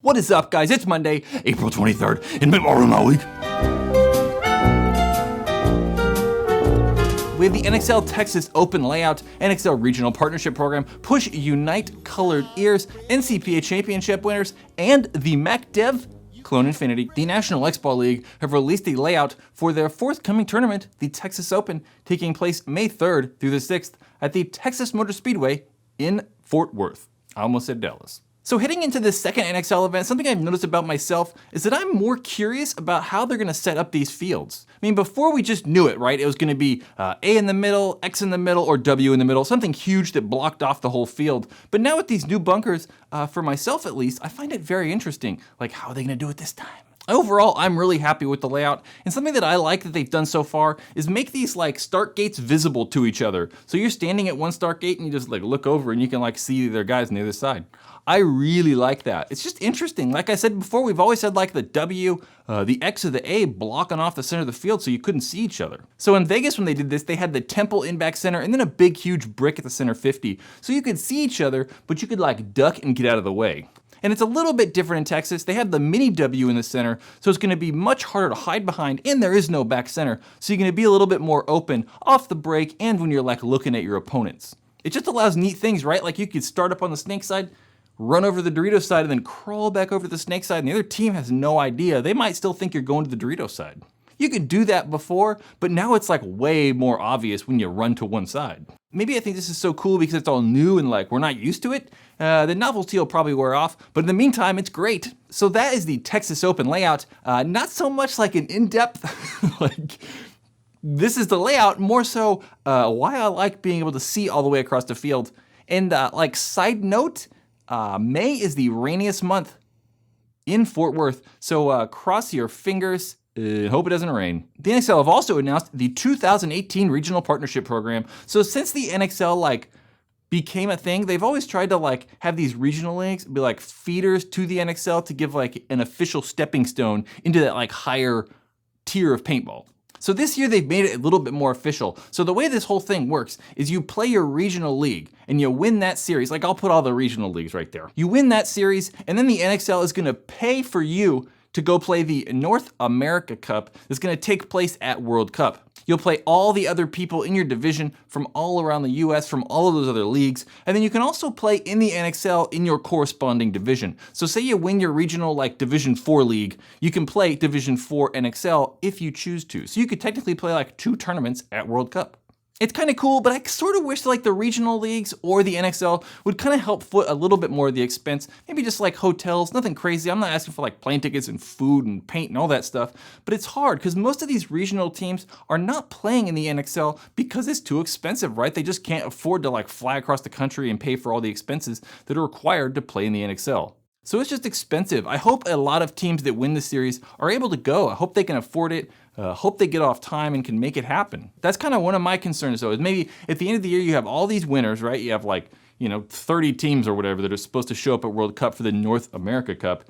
What is up, guys? It's Monday, April 23rd, in Paintball Room all week. We have the NXL Texas Open Layout, NXL Regional Partnership Program, Push Unite Colored Ears, NCPA Championship winners, and the MacDev Clone Infinity. The National X-Ball League have released a layout for their forthcoming tournament, the Texas Open, taking place May 3rd through the 6th at the Texas Motor Speedway in Fort Worth. I almost said Dallas. So heading into this second NXL event, something I've noticed about myself is that I'm more curious about how they're gonna set up these fields. I mean, before we just knew it, right? It was gonna be A in the middle, X in the middle, or W in the middle, something huge that blocked off the whole field. But now with these new bunkers, for myself at least, I find it very interesting. Like, how are they gonna do it this time? Overall, I'm really happy with the layout, and something that I like that they've done so far is make these like start gates visible to each other. So you're standing at one start gate and you just like look over and you can like see their guys on the other side. I really like that. It's just interesting. Like I said before, we've always had like the W, the X or the A blocking off the center of the field so you couldn't see each other. So in Vegas when they did this, they had the temple in back center and then a big huge brick at the center 50. So you could see each other, but you could like duck and get out of the way. And it's a little bit different in Texas. They have the mini W in the center, so it's gonna be much harder to hide behind, and there is no back center. So you're gonna be a little bit more open off the break and when you're like looking at your opponents. It just allows neat things, right? Like you could start up on the snake side, run over the Dorito side, and then crawl back over to the snake side, and the other team has no idea. They might still think you're going to the Dorito side. You could do that before, but now it's like way more obvious when you run to one side. Maybe I think this is so cool because it's all new and like we're not used to it. The novelty will probably wear off, but in the meantime, it's great. So that is the Texas Open layout. Not so much like an in-depth, like this is the layout, more so why I like being able to see all the way across the field. And like side note, May is the rainiest month in Fort Worth. So cross your fingers. Hope it doesn't rain. The NXL have also announced the 2018 Regional Partnership Program. So since the NXL like became a thing, they've always tried to like have these regional leagues be like feeders to the NXL to give like an official stepping stone into that like higher tier of paintball. So this year they've made it a little bit more official. So the way this whole thing works is you play your regional league and you win that series. Like I'll put all the regional leagues right there. You win that series and then the NXL is gonna pay for you to go play the North America Cup that's gonna take place at World Cup. You'll play all the other people in your division from all around the US, from all of those other leagues, and then you can also play in the NXL in your corresponding division. So say you win your regional like Division 4 league, you can play Division 4 NXL if you choose to. So you could technically play like 2 tournaments at World Cup. It's kind of cool, but I sort of wish like the regional leagues or the NXL would kind of help foot a little bit more of the expense. Maybe just like hotels, nothing crazy. I'm not asking for like plane tickets and food and paint and all that stuff, but it's hard because most of these regional teams are not playing in the NXL because it's too expensive, right? They just can't afford to like fly across the country and pay for all the expenses that are required to play in the NXL. So it's just expensive. I hope a lot of teams that win the series are able to go. I hope they can afford it. Hope they get off time and can make it happen. That's kind of one of my concerns though, is maybe at the end of the year you have all these winners, right? You have like, 30 teams or whatever that are supposed to show up at World Cup for the North America Cup.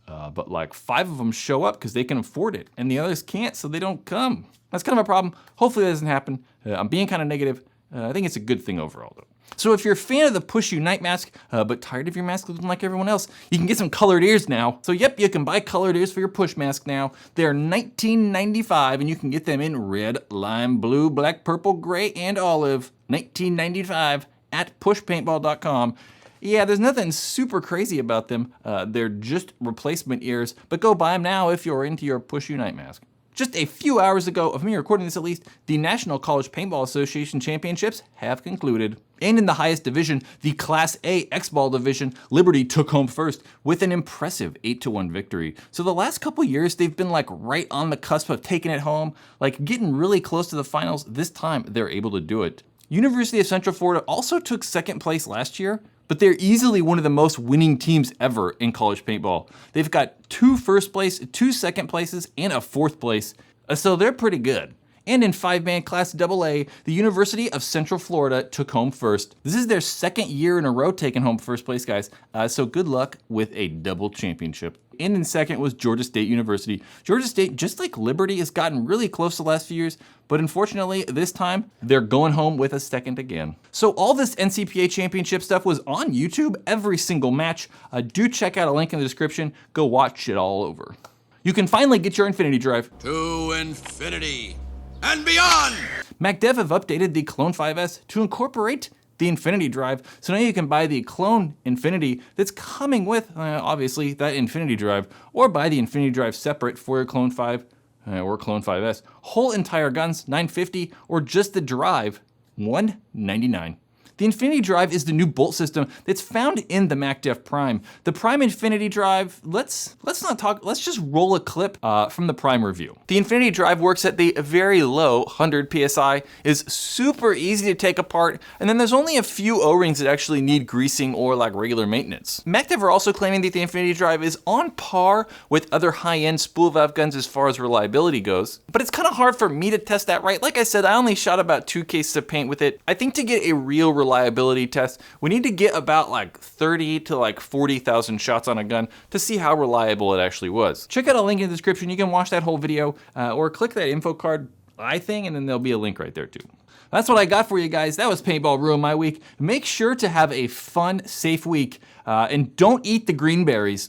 But like 5 of them show up because they can afford it and the others can't, so they don't come. That's kind of a problem. Hopefully that doesn't happen. I'm being kind of negative. I think it's a good thing overall though. So if you're a fan of the Push Unite mask, but tired of your mask looking like everyone else, you can get some colored ears now. So yep, you can buy colored ears for your Push mask now. They're $19.95 and you can get them in red, lime, blue, black, purple, gray, and olive. $19.95 at pushpaintball.com. Yeah, there's nothing super crazy about them. They're just replacement ears, but go buy them now if you're into your Push Unite mask. Just a few hours ago, of me recording this at least, the National College Paintball Association Championships have concluded. And in the highest division, the Class A X-Ball division, Liberty took home first with an impressive 8-1 victory. So the last couple years, they've been like right on the cusp of taking it home, like getting really close to the finals. This time, they're able to do it. University of Central Florida also took second place last year, but they're easily one of the most winning teams ever in college paintball. They've got 2 first place, 2 second places, and a 4th place, so they're pretty good. And in 5-man Class AA, the University of Central Florida took home first. This is their second year in a row taking home first place, guys. So good luck with a double championship. And in second was Georgia State University. Georgia State, just like Liberty, has gotten really close the last few years, but unfortunately, this time, they're going home with a second again. So all this NCPA championship stuff was on YouTube, every single match. Do check out a link in the description. Go watch it all over. You can finally get your Infinity Drive. To infinity and beyond! MacDev have updated the Clone 5S to incorporate the Infinity Drive, so now you can buy the Clone Infinity that's coming with, obviously, that Infinity Drive, or buy the Infinity Drive separate for your Clone 5 or Clone 5S. Whole entire guns, $950, or just the drive, $199. The Infinity Drive is the new bolt system that's found in the MacDev Prime. The Prime Infinity Drive, let's not talk, let's just roll a clip from the Prime review. The Infinity Drive works at the very low 100 PSI, is super easy to take apart, and then there's only a few O-rings that actually need greasing or like regular maintenance. MacDev are also claiming that the Infinity Drive is on par with other high-end spool valve guns as far as reliability goes, but it's kind of hard for me to test that, right? Like I said, I only shot about 2 cases of paint with it. I think to get a real reliability test, we need to get about like 30 to like 40,000 shots on a gun to see how reliable it actually was. Check out a link in the description. You can watch that whole video or click that info card thing, and then there'll be a link right there too. That's what I got for you guys. That was Paintball Ruin My Week. Make sure to have a fun, safe week and don't eat the green berries.